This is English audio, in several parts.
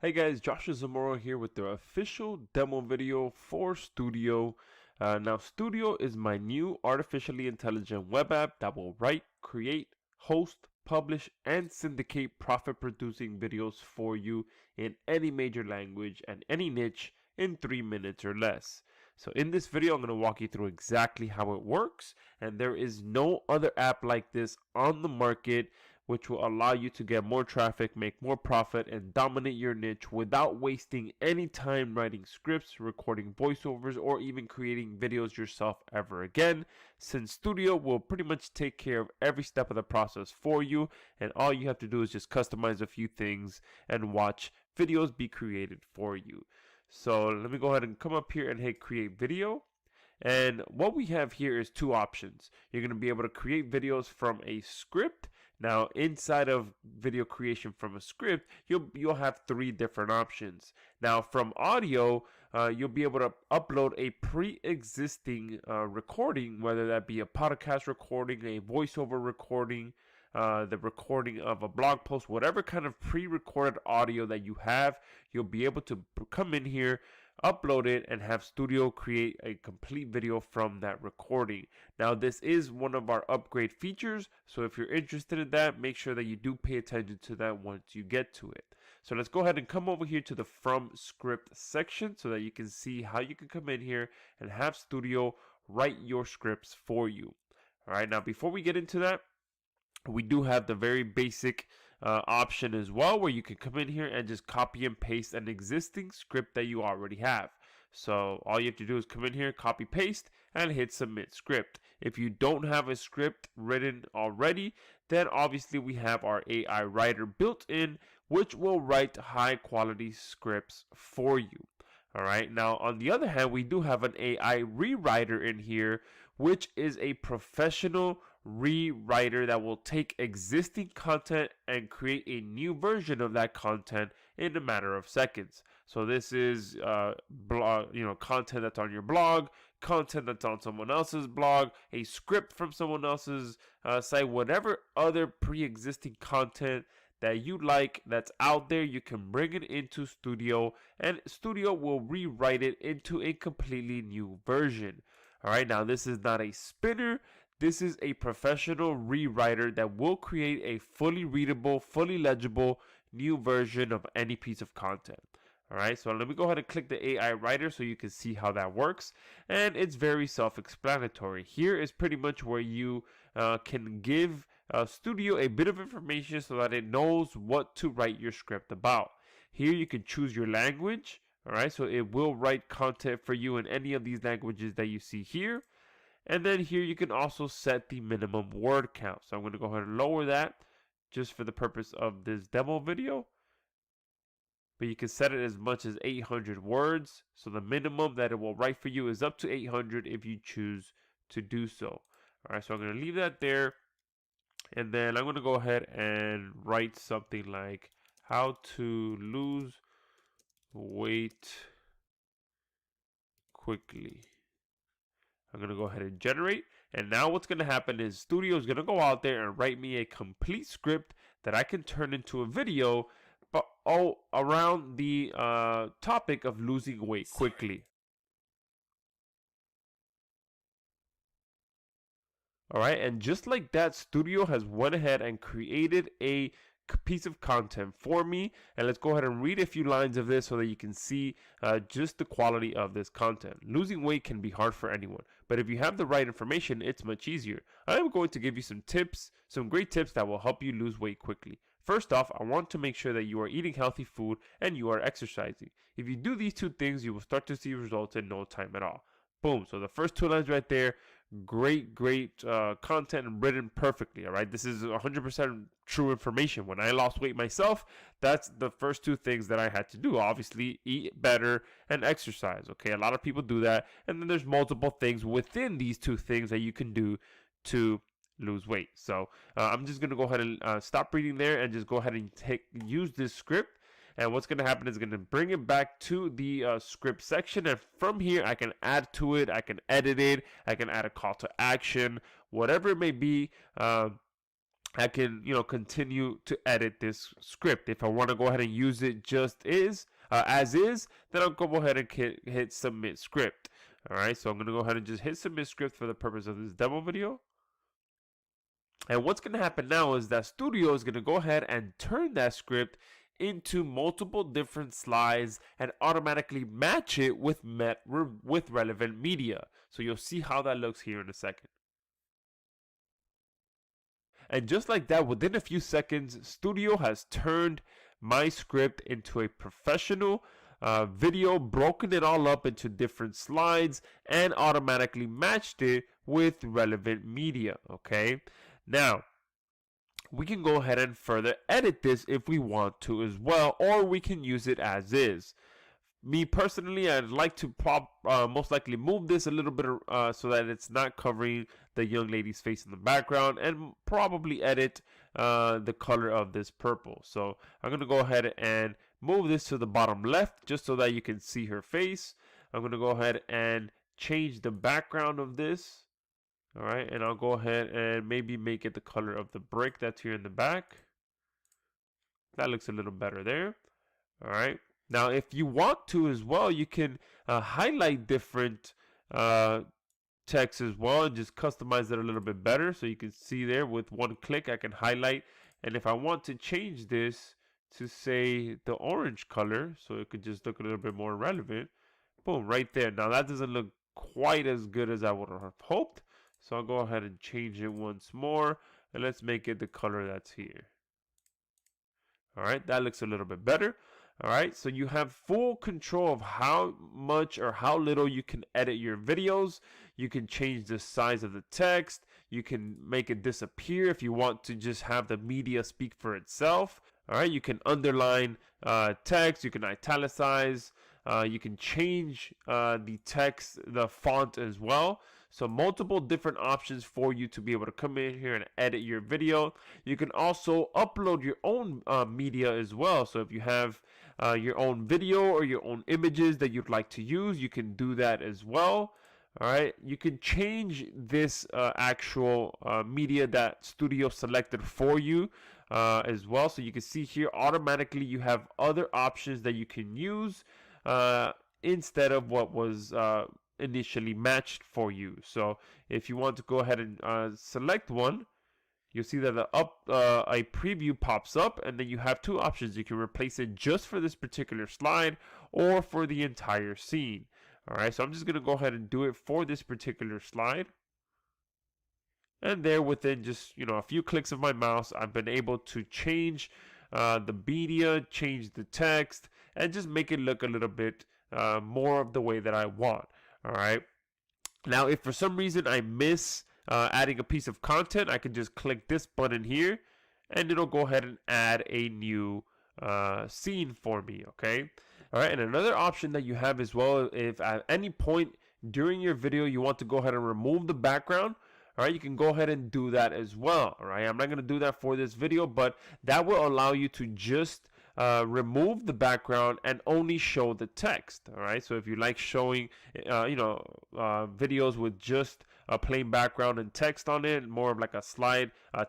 Hey guys, Joshua Zamora here with the official demo video for Stoodaio. Now Stoodaio is my new artificially intelligent web app that will write, create, host, publish, and syndicate profit-producing videos for you in any major language and any niche in 3 minutes or less. So in this video, I'm going to walk you through exactly how it works, and there is no other app like this on the market which will allow you to get more traffic, make more profit, and dominate your niche without wasting any time writing scripts, recording voiceovers, or even creating videos yourself ever again, since Stoodaio will pretty much take care of every step of the process for you, and all you have to do is just customize a few things and watch videos be created for you. So let me go ahead and come up here and hit create video. And what we have here is two options. You're going to be able to create videos from a script. Now, inside of video creation from a script, you'll have three different options. Now, from audio, you'll be able to upload a pre-existing recording, whether that be a podcast recording, a voiceover recording, the recording of a blog post, whatever kind of pre-recorded audio that you have, you'll be able to come in here, upload it, and have Stoodaio create a complete video from that recording. Now, this is one of our upgrade features, so if you're interested in that, make sure that you do pay attention to that once you get to it. So let's go ahead and come over here to the from script section so that you can see how you can come in here and have Stoodaio write your scripts for you. All right, now before we get into that, we do have the very basic option as well, where you can come in here and just copy and paste an existing script that you already have. So all you have to do is come in here, copy paste, and hit submit script. If you don't have a script written already, then obviously we have our AI writer built in, which will write high quality scripts for you. All right, now on the other hand, we do have an AI rewriter in here, which is a professional rewriter that will take existing content and create a new version of that content in a matter of seconds. So this is content that's on your blog, content that's on someone else's blog, a script from someone else's site, whatever other pre-existing content that you like that's out there, you can bring it into Stoodaio, and Stoodaio will rewrite it into a completely new version. All right, now this is not a spinner. This is a professional rewriter that will create a fully readable, fully legible new version of any piece of content. All right, so let me go ahead and click the AI writer so you can see how that works. And it's very self-explanatory. Here is pretty much where you can give Stoodaio a bit of information so that it knows what to write your script about. Here you can choose your language. All right, so it will write content for you in any of these languages that you see here. And then here you can also set the minimum word count. So I'm going to go ahead and lower that just for the purpose of this demo video. But you can set it as much as 800 words. So the minimum that it will write for you is up to 800 if you choose to do so. All right, so I'm going to leave that there. And then I'm going to go ahead and write something like how to lose weight quickly. I'm going to go ahead and generate. And now what's going to happen is Stoodaio is going to go out there and write me a complete script that I can turn into a video, but all around the topic of losing weight quickly. All right, and just like that, Stoodaio has went ahead and created a piece of content for me, and let's go ahead and read a few lines of this so that you can see just the quality of this content. Losing weight can be hard for anyone, but if you have the right information, it's much easier. I am going to give you some tips, some great tips that will help you lose weight quickly. First off, I want to make sure that you are eating healthy food and you are exercising. If you do these two things, you will start to see results in no time at all. Boom. So the first two lines right there, great content written perfectly. All right, this is 100% true information. When I lost weight myself, that's the first two things that I had to do. Obviously, eat better and exercise. Okay, a lot of people do that, and then there's multiple things within these two things that you can do to lose weight. So I'm just gonna go ahead and stop reading there and just go ahead and use this script. And what's going to happen is going to bring it back to the script section. And from here, I can add to it. I can edit it. I can add a call to action, whatever it may be. I can, continue to edit this script. If I want to go ahead and use it as is, then I'll go ahead and hit submit script. All right, so I'm going to go ahead and just hit submit script for the purpose of this demo video. And what's going to happen now is that Stoodaio is going to go ahead and turn that script into multiple different slides and automatically match it with relevant media. So you'll see how that looks here in a second. And just like that, within a few seconds, Stoodaio has turned my script into a professional video, broken it all up into different slides, and automatically matched it with relevant media. Okay, now we can go ahead and further edit this if we want to as well, or we can use it as is. Me personally, I'd like to most likely move this a little bit so that it's not covering the young lady's face in the background, and probably edit the color of this purple. So I'm going to go ahead and move this to the bottom left just so that you can see her face. I'm going to go ahead and change the background of this. All right, and I'll go ahead and maybe make it the color of the brick that's here in the back. That looks a little better there. All right. Now, if you want to as well, you can highlight different text as well and just customize it a little bit better. So you can see there with one click, I can highlight. And if I want to change this to say the orange color, so it could just look a little bit more relevant, boom, right there. Now that doesn't look quite as good as I would have hoped. So I'll go ahead and change it once more. And let's make it the color that's here. All right, that looks a little bit better. All right, so you have full control of how much or how little you can edit your videos. You can change the size of the text. You can make it disappear if you want to just have the media speak for itself. All right, you can underline text. You can italicize. You can change the text, the font as well. So multiple different options for you to be able to come in here and edit your video. You can also upload your own media as well. So if you have your own video or your own images that you'd like to use, you can do that as well. All right, you can change this actual media that Stoodaio selected for you as well. So you can see here automatically you have other options that you can use instead of what was initially matched for you. So if you want to go ahead and select one, you'll see that a preview pops up, and then you have two options. You can replace it just for this particular slide or for the entire scene. All right, so I'm just going to go ahead and do it for this particular slide. And there, within just a few clicks of my mouse, I've been able to change the media, change the text, and just make it look a little bit more of the way that I want. All right. Now, if for some reason I miss adding a piece of content, I can just click this button here, and it'll go ahead and add a new scene for me. Okay. All right. And another option that you have as well, if at any point during your video you want to go ahead and remove the background, all right, you can go ahead and do that as well. All right. I'm not going to do that for this video, but that will allow you to just remove the background and only show the text. All right, so if you like showing videos with just a plain background and text on it, more of like a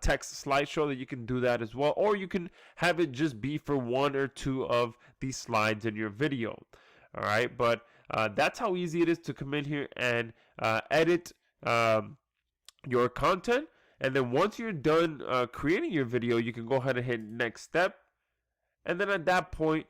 text slideshow, that you can do that as well, or you can have it just be for one or two of these slides in your video. All right, but that's how easy it is to come in here and edit your content. And then once you're done creating your video, you can go ahead and hit next step. And then at that point,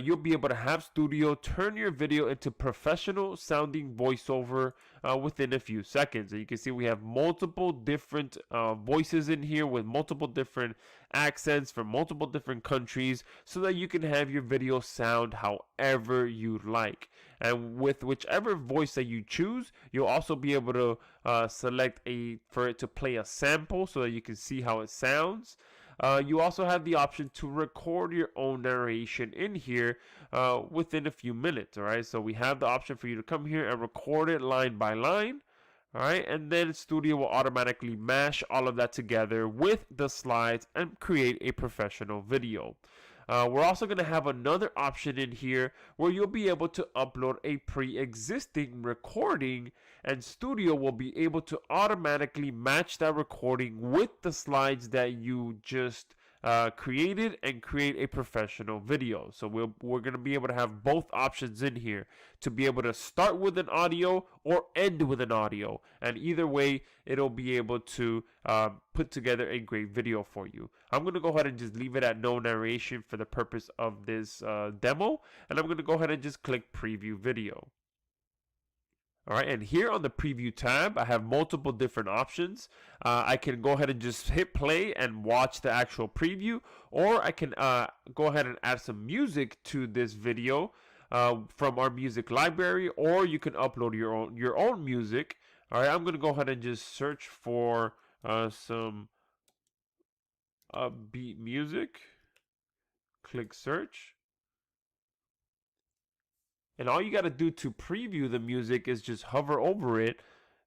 you'll be able to have Stoodaio turn your video into professional sounding voiceover within a few seconds. And you can see we have multiple different voices in here with multiple different accents from multiple different countries, so that you can have your video sound however you like. And with whichever voice that you choose, you'll also be able to select for it to play a sample so that you can see how it sounds. You also have the option to record your own narration in here within a few minutes. All right, so we have the option for you to come here and record it line by line. All right, and then Stoodaio will automatically mash all of that together with the slides and create a professional video. We're also going to have another option in here where you'll be able to upload a pre-existing recording, and Stoodaio will be able to automatically match that recording with the slides that you just created and create a professional video. So we're going to be able to have both options in here to be able to start with an audio or end with an audio, and either way it'll be able to put together a great video for you. I'm going to go ahead and just leave it at no narration for the purpose of this demo, and I'm going to go ahead and just click preview video. Alright, and here on the preview tab, I have multiple different options. I can go ahead and just hit play and watch the actual preview, or I can go ahead and add some music to this video from our music library, or you can upload your own music. Alright, I'm going to go ahead and just search for some upbeat music. Click search. And all you got to do to preview the music is just hover over it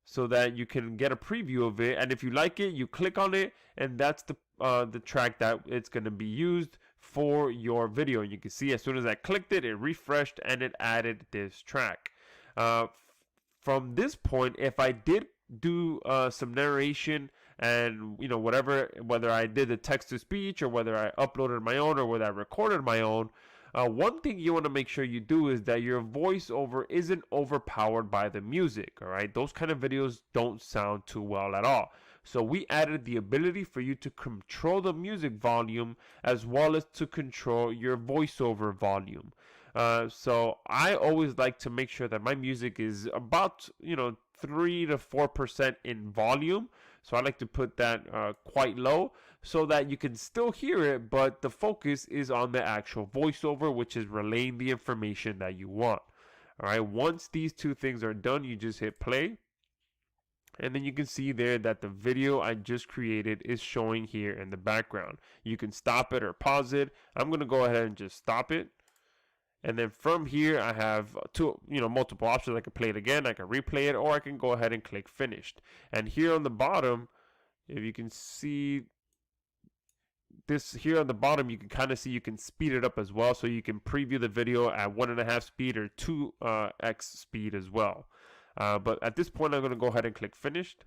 so that you can get a preview of it. And if you like it, you click on it, and that's the track that it's going to be used for your video. And you can see as soon as I clicked it, it refreshed and it added this track. From this point, if I did do some narration and whether I did the text to speech or whether I uploaded my own or whether I recorded my own, one thing you want to make sure you do is that your voiceover isn't overpowered by the music. All right, those kind of videos don't sound too well at all. So we added the ability for you to control the music volume as well as to control your voiceover volume. So I always like to make sure that my music is about 3 to 4% in volume. So I like to put that quite low so that you can still hear it, but the focus is on the actual voiceover, which is relaying the information that you want. All right, once these two things are done, you just hit play. And then you can see there that the video I just created is showing here in the background. You can stop it or pause it. I'm going to go ahead and just stop it. And then from here, I have multiple options. I can play it again, I can replay it, or I can go ahead and click finished. And here on the bottom, if you can see this here on the bottom, you can kind of see you can speed it up as well. So you can preview the video at 1.5 speed or 2x speed as well. But at this point, I'm going to go ahead and click finished.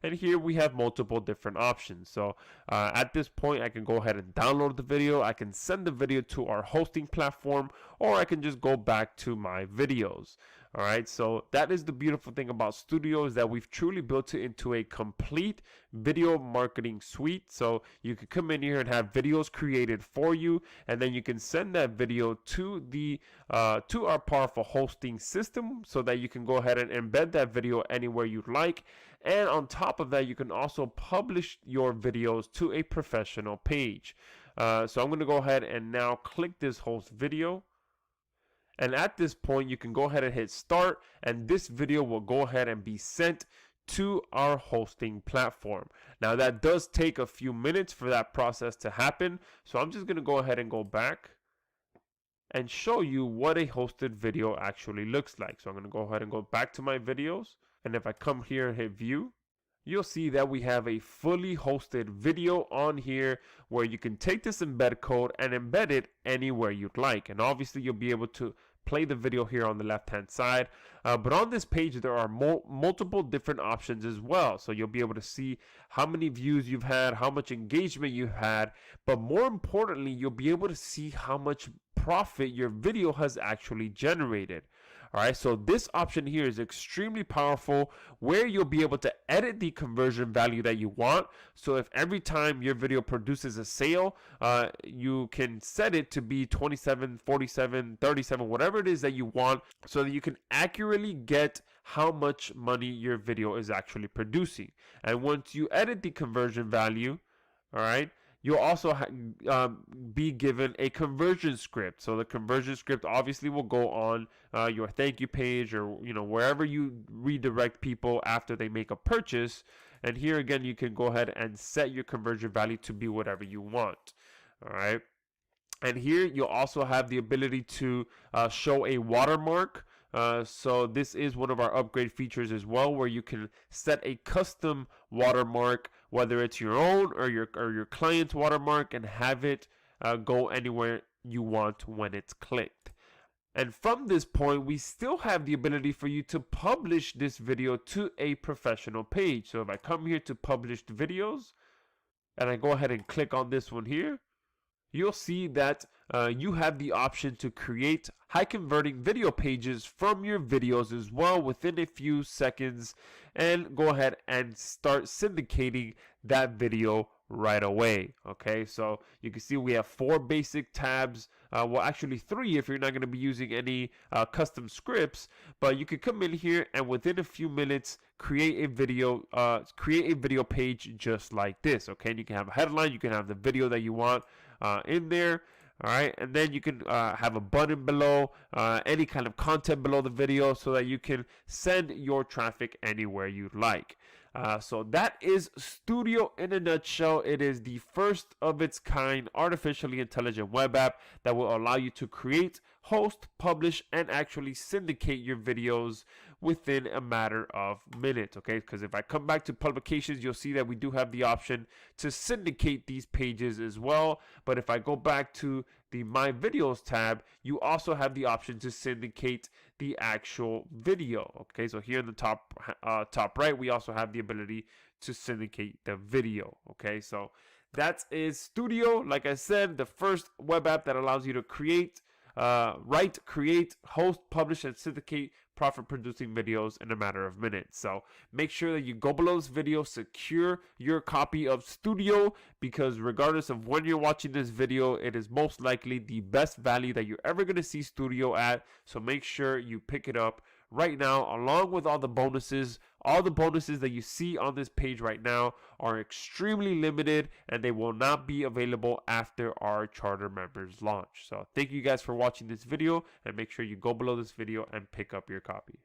And here we have multiple different options. So at this point, I can go ahead and download the video. I can send the video to our hosting platform, or I can just go back to my videos. All right, so that is the beautiful thing about Stoodaio, is that we've truly built it into a complete video marketing suite. So you can come in here and have videos created for you, and then you can send that video to the to our powerful hosting system so that you can go ahead and embed that video anywhere you'd like. And on top of that, you can also publish your videos to a professional page. So I'm going to go ahead and now click this host video. And at this point, you can go ahead and hit start, and this video will go ahead and be sent to our hosting platform. Now that does take a few minutes for that process to happen. So I'm just going to go ahead and go back and show you what a hosted video actually looks like. So I'm going to go ahead and go back to my videos. And if I come here and hit view, you'll see that we have a fully hosted video on here where you can take this embed code and embed it anywhere you'd like. And obviously you'll be able to play the video here on the left hand side. But on this page, there are multiple different options as well. So you'll be able to see how many views you've had, how much engagement you've had, but more importantly, you'll be able to see how much profit your video has actually generated. All right, so this option here is extremely powerful, where you'll be able to edit the conversion value that you want. So if every time your video produces a sale, you can set it to be 27, 47, 37, whatever it is that you want, so that you can accurately get how much money your video is actually producing. And once you edit the conversion value, all right, you'll also be given a conversion script. So the conversion script obviously will go on your thank you page, or wherever you redirect people after they make a purchase. And here again, you can go ahead and set your conversion value to be whatever you want. All right. And here you'll also have the ability to show a watermark. So this is one of our upgrade features as well, where you can set a custom watermark, whether it's your own or your client's watermark, and have it go anywhere you want when it's clicked. And from this point, we still have the ability for you to publish this video to a professional page. So if I come here to published videos and I go ahead and click on this one here, you'll see that you have the option to create high converting video pages from your videos as well within a few seconds, and go ahead and start syndicating that video right away. Okay, so you can see we have 4 basic tabs, well actually 3 if you're not going to be using any custom scripts, but you can come in here and within a few minutes create a video page just like this. Okay, and you can have a headline, you can have the video that you want in there. All right, and then you can have a button below, any kind of content below the video, so that you can send your traffic anywhere you like. So that is Stoodaio in a nutshell. It is the first of its kind artificially intelligent web app that will allow you to create, host, publish, and actually syndicate your videos within a matter of minutes. Okay, because if I come back to publications, you'll see that we do have the option to syndicate these pages as well. But if I go back to the My Videos tab, you also have the option to syndicate the actual video. Okay, so here in the top right, we also have the ability to syndicate the video. Okay, so that is Stoodaio. Like I said, the first web app that allows you to create, create, host, publish, and syndicate profit producing videos in a matter of minutes. So make sure that you go below this video, secure your copy of Stoodaio, because regardless of when you're watching this video, it is most likely the best value that you're ever going to see Stoodaio at. So make sure you pick it up right now, along with all the bonuses. All the bonuses that you see on this page right now are extremely limited, and they will not be available after our charter members launch. So thank you guys for watching this video, and make sure you go below this video and pick up your copy.